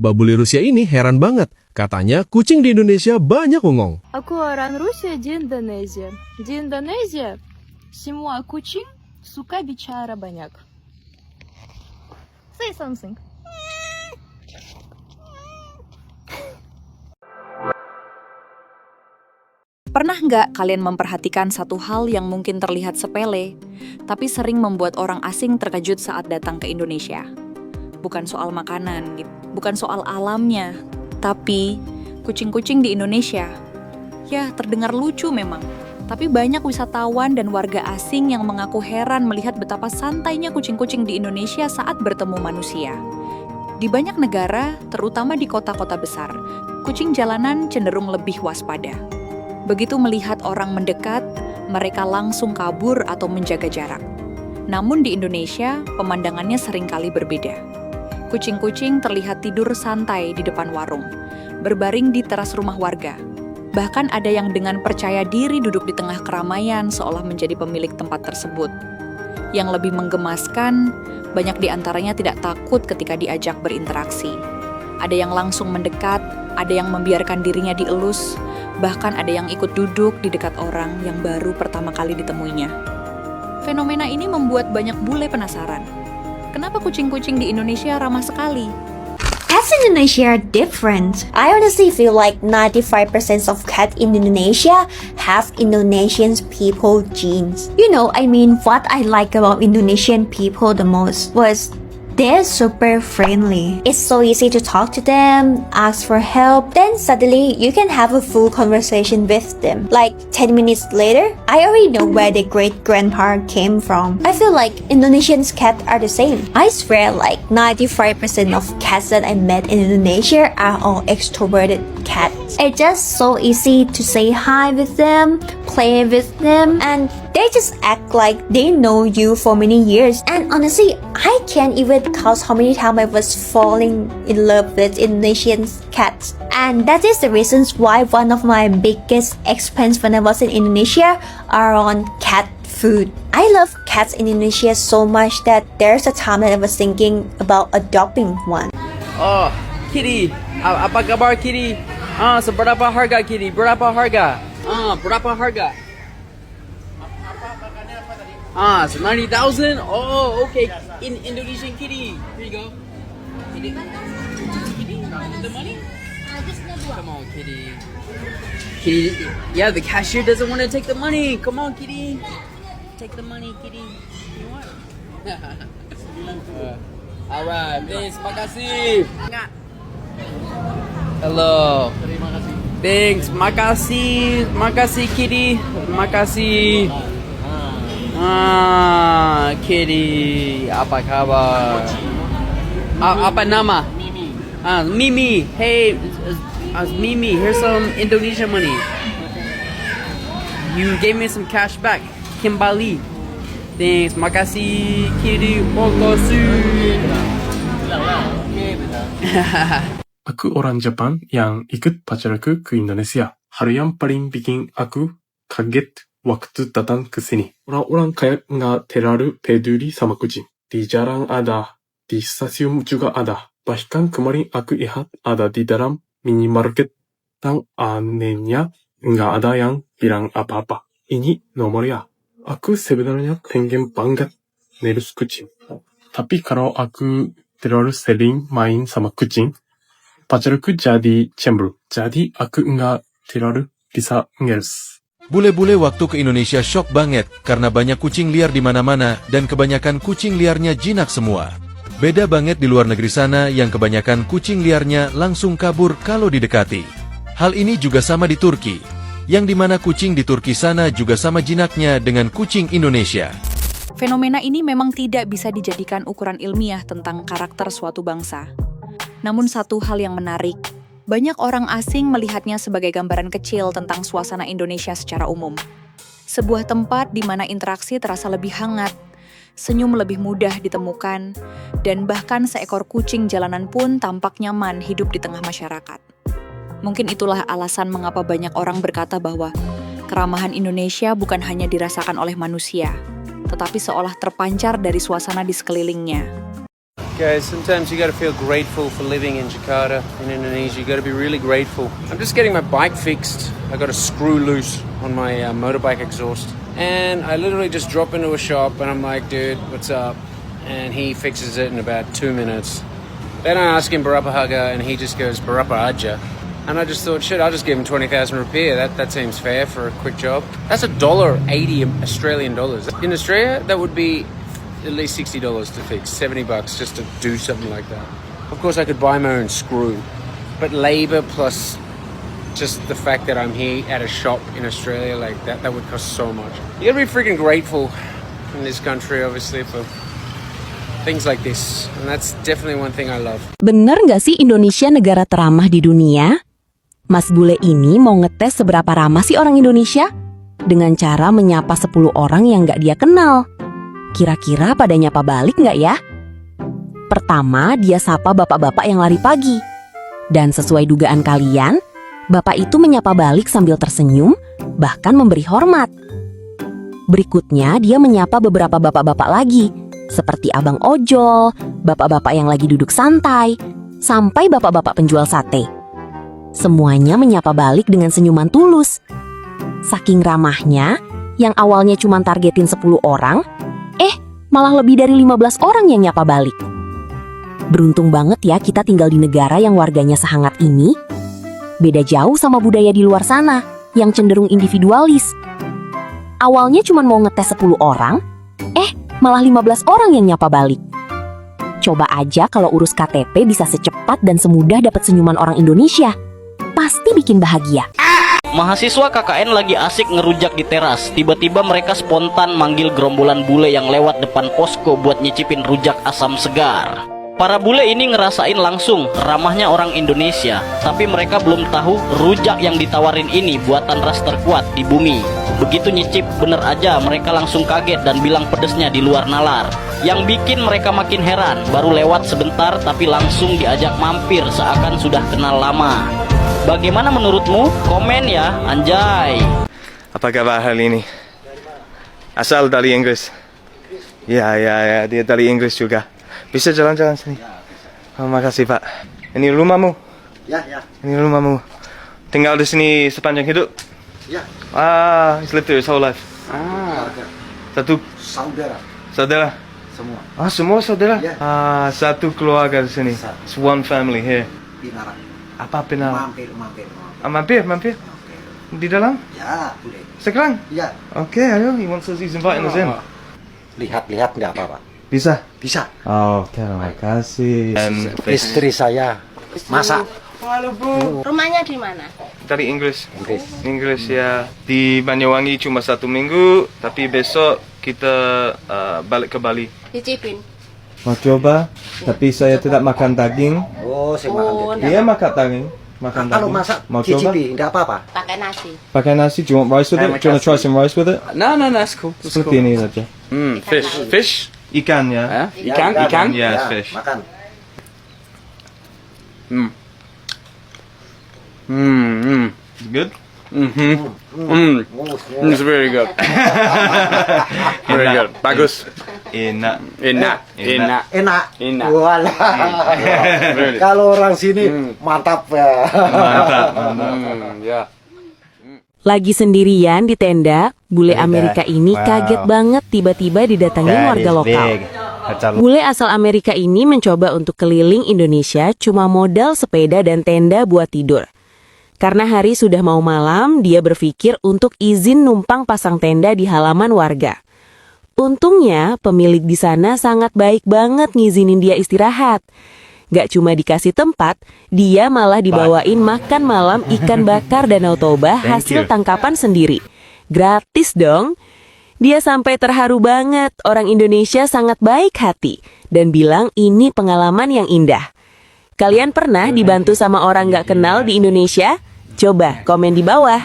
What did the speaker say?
Babuli Rusia ini heran banget. Katanya kucing di Indonesia banyak ongong. Aku orang Rusia di Indonesia. Di Indonesia, semua kucing suka bicara banyak. Say something. Pernah nggak kalian memperhatikan satu hal yang mungkin terlihat sepele, tapi sering membuat orang asing terkejut saat datang ke Indonesia? Bukan soal makanan, bukan soal alamnya, tapi kucing-kucing di Indonesia. Ya, terdengar lucu memang, tapi banyak wisatawan dan warga asing yang mengaku heran melihat betapa santainya kucing-kucing di Indonesia saat bertemu manusia. Di banyak negara, terutama di kota-kota besar, kucing jalanan cenderung lebih waspada. Begitu melihat orang mendekat, mereka langsung kabur atau menjaga jarak. Namun di Indonesia, pemandangannya seringkali berbeda. Kucing-kucing terlihat tidur santai di depan warung, berbaring di teras rumah warga. Bahkan ada yang dengan percaya diri duduk di tengah keramaian seolah menjadi pemilik tempat tersebut. Yang lebih menggemaskan, banyak di antaranya tidak takut ketika diajak berinteraksi. Ada yang langsung mendekat, ada yang membiarkan dirinya dielus, bahkan ada yang ikut duduk di dekat orang yang baru pertama kali ditemuinya. Fenomena ini membuat banyak bule penasaran. Kenapa kucing-kucing di Indonesia ramah sekali? Cats in Indonesia are different. I honestly feel like 95% of cats in Indonesia have Indonesian people genes. What I like about Indonesian people the most was they're super friendly. It's so easy to talk to them, ask for help, then suddenly you can have a full conversation with them. Like 10 minutes later, I already know where their great-grandpa came from. I feel like Indonesians cats are the same. I swear like 95% of cats that I met in Indonesia are all extroverted cats. It's just so easy to say hi with them, play with them, and they just act like they know you for many years. And honestly, I can't even count how many times I was falling in love with Indonesian cats. And that is the reasons why one of my biggest expense when I was in Indonesia are on cat food. I love cats in Indonesia so much that there's a time that I was thinking about adopting one. Oh, Kitty, apa kabar Kitty? Seberapa harga Kitty? Berapa harga? Berapa harga? 90,000? Oh, okay. In Indonesian kitty. Here you go. Kitty? The money? Come on, kitty. Kitty, yeah, the cashier doesn't want to take the money. Come on, kitty. Take the money, kitty. You want? Alright, thanks. Makasih. Hello. Thanks. Makasih. Makasih, kitty. Makasih. Kitty, apa kabar? Apa nama? Mimi. Hey, Mimi, here's some Indonesian money. You gave me some cash back. Kembali. Thanks, makasih, Kitty. Makasih. Aku orang Jepang yang ikut pacarku ke Indonesia. Hal yang paling bikin aku kaget waktu datang ke sini. Orang-orang kayak nggak terlalu peduli sama kucing. Di jalan ada, di stasiun juga ada. Bahkan kemarin aku lihat ada di dalam minimarket dan anehnya nggak ada yang bilang apa-apa. Ini nomornya. Aku sebenarnya pengen banget nerus kucing. Tapi kalau aku terlalu sering main sama kucing, pacarku jadi cemburu. Jadi aku nggak terlalu bisa ngelus. Bule-bule waktu ke Indonesia shock banget karena banyak kucing liar di mana-mana dan kebanyakan kucing liarnya jinak semua. Beda banget di luar negeri sana yang kebanyakan kucing liarnya langsung kabur kalau didekati. Hal ini juga sama di Turki, yang dimana kucing di Turki sana juga sama jinaknya dengan kucing Indonesia. Fenomena ini memang tidak bisa dijadikan ukuran ilmiah tentang karakter suatu bangsa. Namun satu hal yang menarik, banyak orang asing melihatnya sebagai gambaran kecil tentang suasana Indonesia secara umum. Sebuah tempat di mana interaksi terasa lebih hangat, senyum lebih mudah ditemukan, dan bahkan seekor kucing jalanan pun tampak nyaman hidup di tengah masyarakat. Mungkin itulah alasan mengapa banyak orang berkata bahwa keramahan Indonesia bukan hanya dirasakan oleh manusia, tetapi seolah terpancar dari suasana di sekelilingnya. Guys, sometimes you gotta feel grateful for living in Jakarta, in Indonesia. You gotta be really grateful. I'm just getting my bike fixed. I got a screw loose on my motorbike exhaust. And I literally just drop into a shop and I'm like, dude, what's up? And he fixes it in about 2 minutes. Then I ask him berapa harga and he just goes berapa aja. And I just thought, shit, I'll just give him 20,000 rupiah. That seems fair for a quick job. That's $1.80 Australian dollars. In Australia, that would be at least $60 to fix, $70 just to do something like that. Of course, I could buy my own screw, but labor plus just the fact that I'm here at a shop in Australia, like that would cost so much. You gotta be freaking grateful in this country, obviously, for things like this, and that's definitely one thing I love. Bener nggak sih Indonesia negara teramah di dunia? Mas bule ini mau ngetes seberapa ramah sih orang Indonesia dengan cara menyapa 10 orang yang nggak dia kenal. Kira-kira pada nyapa balik nggak ya? Pertama, dia sapa bapak-bapak yang lari pagi. Dan sesuai dugaan kalian, bapak itu menyapa balik sambil tersenyum, bahkan memberi hormat. Berikutnya, dia menyapa beberapa bapak-bapak lagi, seperti abang ojol, bapak-bapak yang lagi duduk santai, sampai bapak-bapak penjual sate. Semuanya menyapa balik dengan senyuman tulus. Saking ramahnya, yang awalnya cuma targetin 10 orang, malah lebih dari 15 orang yang nyapa balik. Beruntung banget ya kita tinggal di negara yang warganya sehangat ini. Beda jauh sama budaya di luar sana, yang cenderung individualis. Awalnya cuma mau ngetes 10 orang, malah 15 orang yang nyapa balik. Coba aja kalau urus KTP bisa secepat dan semudah dapat senyuman orang Indonesia. Pasti bikin bahagia. Mahasiswa KKN lagi asik ngerujak di teras. Tiba-tiba mereka spontan manggil gerombolan bule yang lewat depan posko buat nyicipin rujak asam segar. Para bule ini ngerasain langsung ramahnya orang Indonesia, tapi mereka belum tahu rujak yang ditawarin ini buatan ras terkuat di bumi. Begitu nyicip, bener aja mereka langsung kaget dan bilang pedesnya di luar nalar. Yang bikin mereka makin heran, baru lewat sebentar tapi langsung diajak mampir seakan sudah kenal lama. Bagaimana menurutmu? Komen ya, anjay. Apa kabar hari ini? Asal dari Inggris. Ya, dia dari Inggris juga. Bisa jalan-jalan sini. Oh, makasih Pak. Ini rumahmu? Ya. Ini rumahmu. Tinggal di sini sepanjang hidup? Ya. He's lived here his whole life. Satu saudara? Semua. Semua saudara? Ya. Satu keluarga di sini. It's one family here. Pinara. Apa Pinara? Mampir. Mampir. Di dalam? Ya, boleh. Sekarang? Ya. Oke, ayo. He's inviting us in. Lihat nggak apa-apa. Bisa? Bisa. Terima kasih. Istri saya masak. Halo Bu. Rumahnya di mana? Dari Inggris ya. Di Banyuwangi cuma 1 minggu, tapi besok kita balik ke Bali. Cicipin. Mau coba? Tapi saya tidak makan daging. Saya makan daging. Dia makan daging. Kalau masak, mau coba? cicipi, nggak apa-apa. Pakai nasi. Do you want rice with it? Do you want to try some rice with it? No, that's cool. Seperti ini saja. Fish? Ikan ya? Ikan? Yes, fish. Makan. Good? It's very good. Very good. Bagus. Enak. Walah. Kalau orang sini mantap ya. Ya. Lagi sendirian di tenda, bule Amerika ini kaget banget tiba-tiba didatangin warga lokal. Bule asal Amerika ini mencoba untuk keliling Indonesia cuma modal sepeda dan tenda buat tidur. Karena hari sudah mau malam, dia berpikir untuk izin numpang pasang tenda di halaman warga. Untungnya, pemilik di sana sangat baik banget ngizinin dia istirahat. Gak cuma dikasih tempat, dia malah dibawain makan malam ikan bakar Danau Toba hasil tangkapan sendiri. Gratis dong. Dia sampai terharu banget, orang Indonesia sangat baik hati, dan bilang ini pengalaman yang indah. Kalian pernah dibantu sama orang gak kenal di Indonesia? Coba komen di bawah.